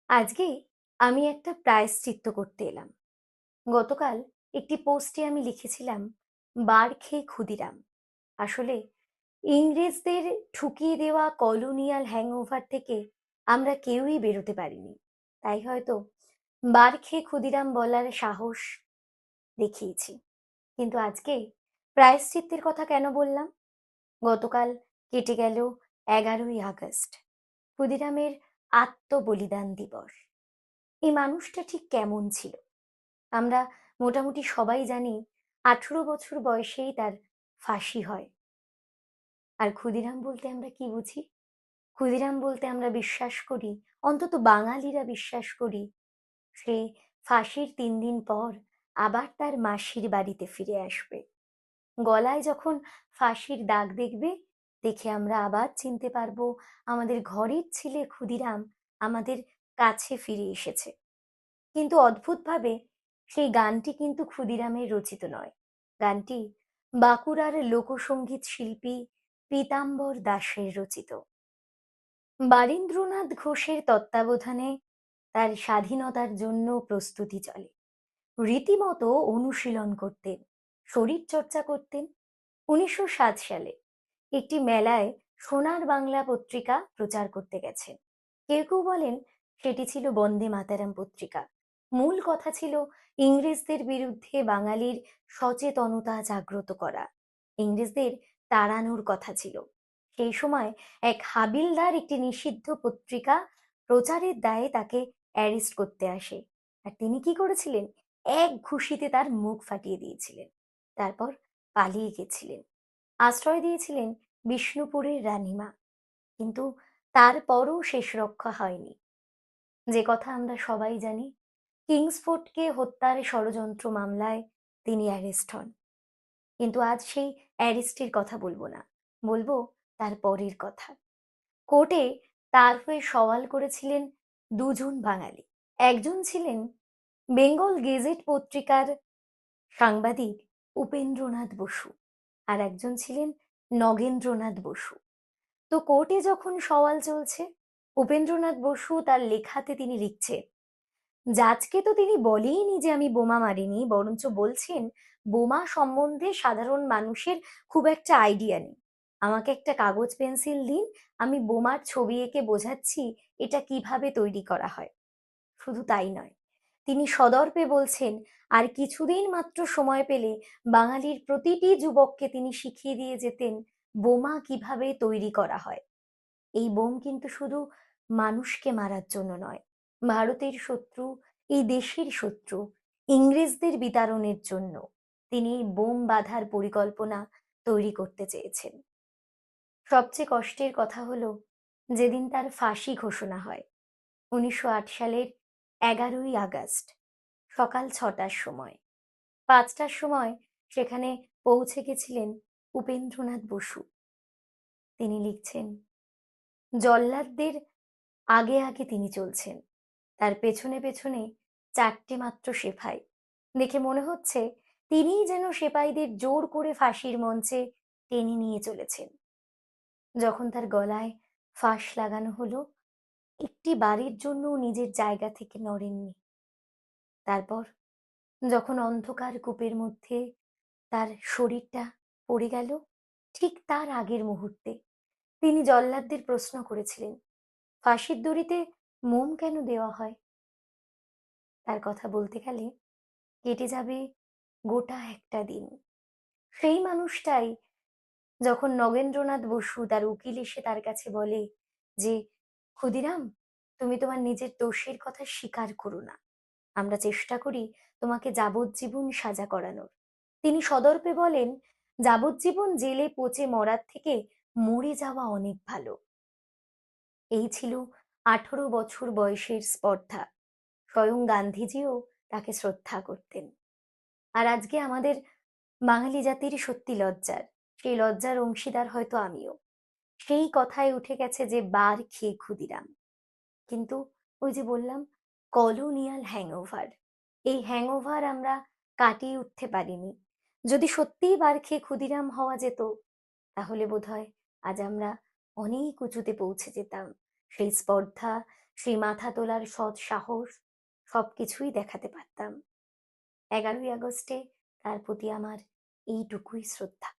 আজকে আমি একটা প্রায়শ্চিত্ত করতে এলাম। গতকাল একটি পোস্টে আমি লিখেছিলাম, বার খেয়ে ক্ষুদিরাম। আসলে ইংরেজদের ঠুকিয়ে দেওয়া কলোনিয়াল হ্যাংওভার থেকে আমরা কেউই বেরোতে পারিনি। তাই হয়তো বার খেয়ে ক্ষুদিরাম বলার সাহস দেখিয়েছি। কিন্তু আজকে প্রায়শ্চিত্তের কথা কেন বললাম? গতকাল কেটে গেল 11ই আগস্ট, ক্ষুদিরামের আত্মবলিদান দিবস। এই মানুষটা ঠিক কেমন ছিল? আমরা মোটামুটি সবাই জানি 18 বছর বয়সেই তার ফাঁসি হয়। আর ক্ষুদিরাম বলতে আমরা কি বুঝি? ক্ষুদিরাম বলতে আমরা বিশ্বাস করি, অন্তত বাঙালিরা বিশ্বাস করি, সে ফাঁসির 3 দিন পর আবার তার মাসির বাড়িতে ফিরে আসবে। গলায় যখন ফাঁসির দাগ দেখবে, দেখে আমরা আবার চিনতে পারবো আমাদের ঘরের ছেলে ক্ষুদিরাম আমাদের কাছে ফিরে এসেছে। কিন্তু অদ্ভুতভাবে সেই গানটি কিন্তু ক্ষুদিরামের রচিত নয়। গানটি বাঁকুড়ার লোকসঙ্গীত শিল্পী পীতাম্বর দাশের রচিত। বারীন্দ্রনাথ ঘোষের তত্ত্বাবধানে তার স্বাধীনতার জন্য প্রস্তুতি চলে। রীতিমতো অনুশীলন করতেন, শরীর চর্চা করতেন। 1907 সালে একটি মেলায় সোনার বাংলা পত্রিকা প্রচার করতে গেছেন। কেউ কেউ বলেন সেটি ছিল বন্দে মাতারাম পত্রিকা। মূল কথা ছিল ইংরেজদের বিরুদ্ধে বাঙালির সচেতনতা জাগ্রত করা, ইংরেজদের তাড়ানোর কথা ছিল। সেই সময় এক হাবিলদার একটি নিষিদ্ধ পত্রিকা প্রচারের দায়ে তাকে অ্যারেস্ট করতে আসে। আর তিনি কি করেছিলেন? এক ঘুষিতে তার মুখ ফাটিয়ে দিয়েছিলেন। তারপর পালিয়ে গেছিলেন। আশ্রয় দিয়েছিলেন বিষ্ণুপুরের রানীমা। কিন্তু তারপরও শেষ রক্ষা হয়নি। যে কথা আমরা সবাই জানি, কিংসফোর্ডকে হত্যার ষড়যন্ত্র মামলায় তিনি অ্যারেস্ট হন। কিন্তু আজ সেই অ্যারেস্টের কথা বলবো না, বলবো তার পরের কথা। কোর্টে তার হয়ে সওয়াল করেছিলেন দুজন বাঙালি। একজন ছিলেন বেঙ্গল গেজেট পত্রিকার সাংবাদিক উপেন্দ্রনাথ বসু, আর একজন ছিলেন নগেন্দ্রনাথ বসু। তো কোর্টে যখন সওয়াল চলছে, উপেন্দ্রনাথ বসু তার লেখাতে তিনি লিখছেন, জাজকে তো তিনি বলেইনি যে আমি বোমা মারিনি, বরঞ্চ বলছেন বোমা সম্বন্ধে সাধারণ মানুষের খুব একটা আইডিয়া নেই। আমাকে একটা কাগজ পেন্সিল দিন, আমি বোমার ছবি এঁকে বোঝাচ্ছি এটা কিভাবে তৈরি করা হয়। শুধু তাই নয়, তিনি সদর্পে বলছেন আর কিছুদিন মাত্র সময় পেলে বাঙালির প্রতিটি যুবককে তিনি শিখিয়ে দিয়ে যেতেন বোমা কিভাবে তৈরি করা হয়। এই বোম কিন্তু শুধু মানুষকে মারার জন্য নয়, ভারতের শত্রু, এই দেশের শত্রু ইংরেজদের বিতাড়নের জন্য তিনি এই বোম বাঁধার পরিকল্পনা তৈরি করতে চেয়েছেন। সবচেয়ে কষ্টের কথা হলো, যেদিন তার ফাঁসি ঘোষণা হয় 1908 সালের 11ই আগস্ট, সকাল 6টার সময়, 5টার সময় সেখানে পৌঁছে গেছিলেন উপেন্দ্রনাথ বসু। তিনি লিখছেন, জল্লাদদের আগে আগে তিনি চলছেন, তার পেছনে পেছনে 4টে মাত্র সেপাই। দেখে মনে হচ্ছে তিনিই যেন সেপাইদের জোর করে ফাঁসির মঞ্চে টেনে নিয়ে চলেছেন। যখন তার গলায় ফাঁস লাগানো হলো, একটি বারের জন্য নিজের জায়গা থেকে নড়েননি। তারপর যখন অন্ধকার কূপের মধ্যে তার শরীরটা পড়ে গেল, ঠিক তার আগের মুহূর্তে তিনি জল্লাদদের প্রশ্ন করেছিলেন, ফাঁসির দড়িতে মোম কেন দেওয়া হয়? তার কথা বলতে গেলে কেটে যাবে গোটা একটা দিন। সেই মানুষটাই যখন নগেন্দ্রনাথ বসু তার উকিল এসে তার কাছে বলে যে, ক্ষুদিরাম, তুমি তোমার নিজের দোষের কথা স্বীকার করো না, আমরা চেষ্টা করি তোমাকে যাবজ্জীবন সাজা করানোর। তিনি সদর্পে বলেন, যাবজ্জীবন জেলে পচে মরার থেকে মরে যাওয়া অনেক ভালো। এই ছিল 18 বছর বয়সের স্পর্ধা। স্বয়ং গান্ধীজিও তাকে শ্রদ্ধা করতেন। আর আজকে আমাদের বাঙালি জাতির সত্যি লজ্জার, সেই লজ্জার অংশীদার হয়তো আমিও। সেই কথায় উঠে গেছে যে বার খেয়ে ক্ষুদিরাম। কিন্তু ওই যে বললাম, কলোনিয়াল হ্যাংওভার, এই হ্যাংওভার আমরা কাটিয়ে উঠতে পারিনি। যদি সত্যিই বার খেয়ে ক্ষুদিরাম হওয়া যেত, তাহলে বোধহয় আজ আমরা অনেক উঁচুতে পৌঁছে যেতাম। সেই স্পর্ধা, সেই মাথা তোলার সৎ সাহস সবকিছুই দেখাতে পারতাম। ১১ই আগস্টে তার প্রতি আমার এইটুকুই শ্রদ্ধা।